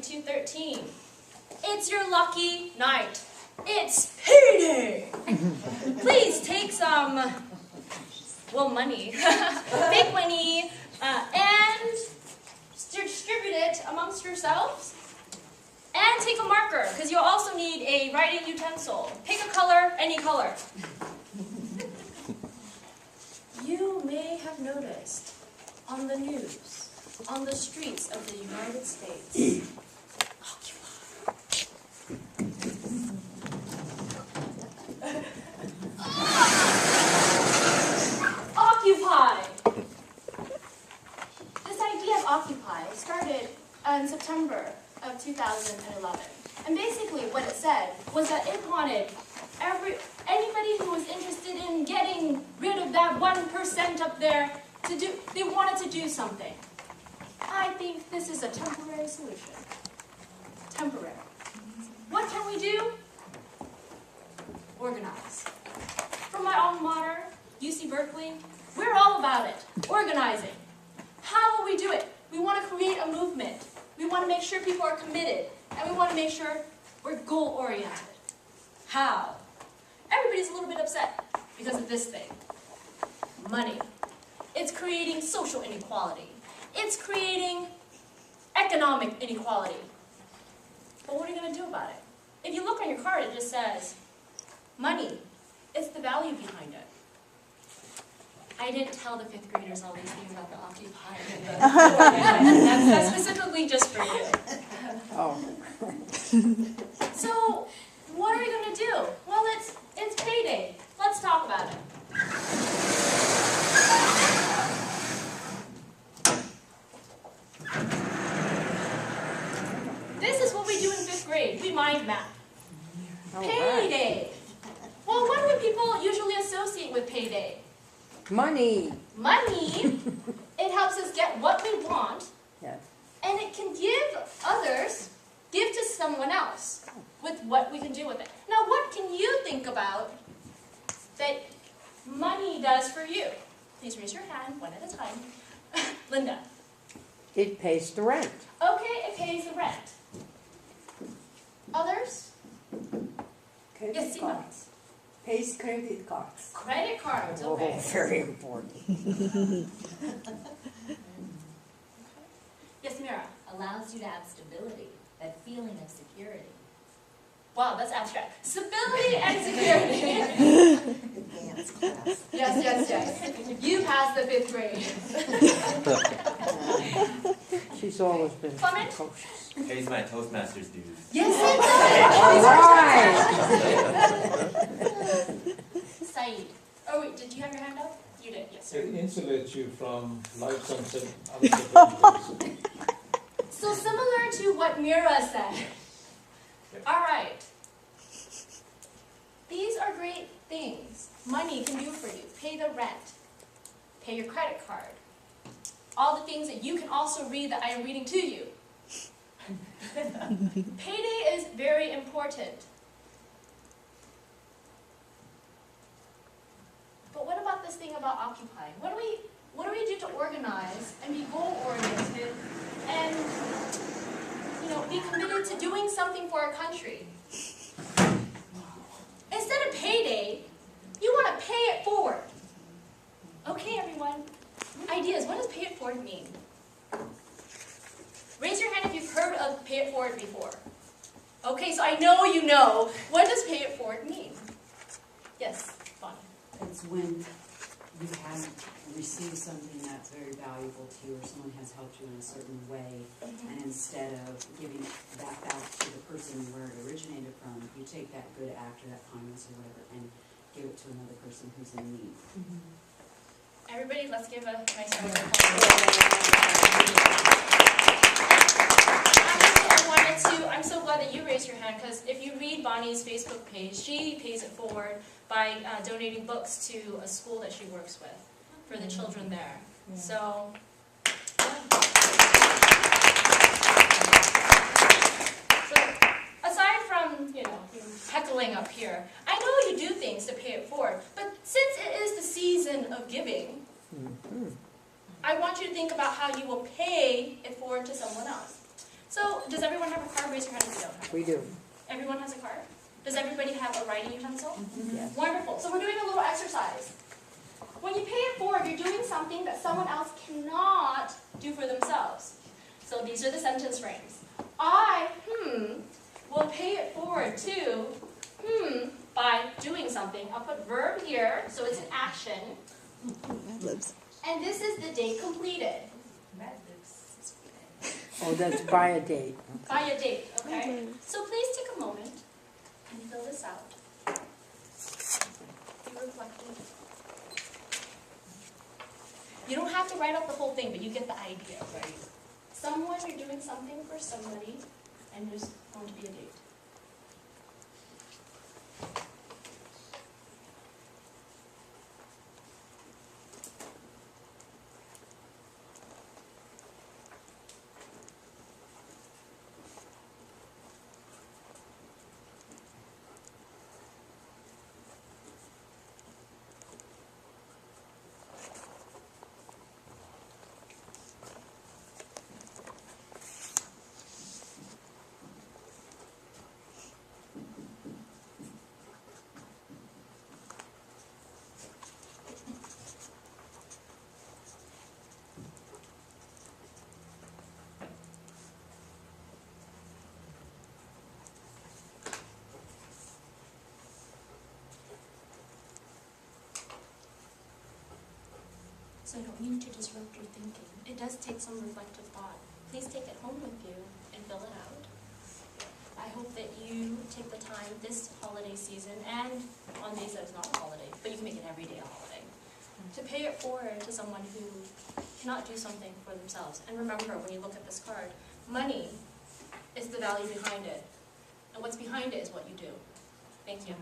3213. It's your lucky night. It's payday! Please take some, well, money, fake money, and distribute it amongst yourselves. And take a marker, because you'll also need a writing utensil. Pick a color, any color. You may have noticed on the news, on the streets of the United States, Occupy! This idea of Occupy started in September of 2011. And basically what it said was that it wanted anybody who was interested in getting rid of that 1% up there they wanted to do something. I think this is a temporary solution. Temporary. What can we do? Organize. From my alma mater, UC Berkeley, we're all about it. Organizing. How will we do it? We want to create a movement. We want to make sure people are committed. And we want to make sure we're goal-oriented. How? Everybody's a little bit upset because of this thing. Money. It's creating social inequality. It's creating economic inequality. But what are you going to do about it? If you look on your card, it just says, money. It's the value behind it. I didn't tell the 5th graders all these things about the Occupy. That's specifically just for you. Oh. So, what are we going to do? Well, it's payday. Let's talk about it. This is what we do in 5th grade. We mind map. Payday. Well, what do people usually associate with payday? Money. Money. It helps us get what we want. Yes. And it can give to someone else with what we can do with it. Now, what can you think about that money does for you? Please raise your hand one at a time. Linda. It pays the rent. Okay, it pays the rent. Others? Credit Yes, Seema. cards. Pays credit cards. Credit cards, okay. Oh, very important. Yes, Mira. Allows you to have stability, that feeling of security. Wow, that's abstract. Stability and security. Advanced class. Yes. You passed the 5th grade. She's always been Clement? precocious. Pays my Toastmasters dues. Yes, All right. Saeed. Oh, wait, did you have your hand up? You did, yes, sir. It insulates you from life's uncertainties. So similar to what Mira said. All right. These are great things money can do for you. Pay the rent. Pay your credit card. All the things that you can also read that I am reading to you. Payday is very important. But what about this thing about occupying? What do we do to organize and be goal-oriented and be committed to doing something for our country? Instead of payday, you want to pay it forward. Okay, everyone. Ideas. What does pay it forward mean? Raise your hand if you've heard of pay it forward before. Okay, so I know you know. What does pay it forward mean? Yes, Bonnie. It's when you have received something that's very valuable to you, or someone has helped you in a certain way, and instead of giving that back to the person where it originated from, you take that good act or that kindness or whatever and give it to another person who's in need. Everybody, let's give a nice round of applause. I'm so glad that you raised your hand, because if you read Bonnie's Facebook page, she pays it forward by donating books to a school that she works with for the children there. Yeah. So aside from, heckling up here, I know you do things to pay it forward, but since it is the season of giving, I want you to think about how you will pay it forward to someone else. So, does everyone have a card? Raise your hand if you don't have We do. Everyone has a card? Does everybody have a writing utensil? Yes. Wonderful. So we're doing a little exercise. When you pay it forward, you're doing something that someone else cannot do for themselves. So these are the sentence frames. I, will pay it forward to, by doing something. I'll put verb here, so it's an action. And this is the date completed. Mad Libs. Oh, that's by a date. By a date, okay? So please take a moment and fill this out. Be reflective. You don't have to write out the whole thing, but you get the idea, right? Someone, you're doing something for somebody, and there's going to be a date. So I don't mean to disrupt your thinking. It does take some reflective thought. Please take it home with you and fill it out. I hope that you take the time this holiday season and on days that it's not a holiday, but you can make it every day a holiday, to pay it forward to someone who cannot do something for themselves. And remember, when you look at this card, money is the value behind it. And what's behind it is what you do. Thank you.